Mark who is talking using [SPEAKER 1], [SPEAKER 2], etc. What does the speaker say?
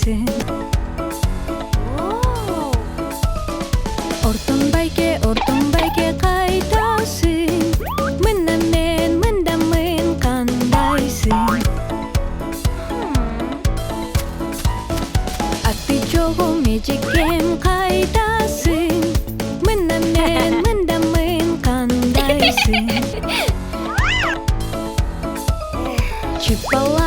[SPEAKER 1] kandaysın. Ortum bayke kaydasın. Mendamen kandaysın. Ati jogo mecikem kaydasın. Mendamen kandaysın. Chipala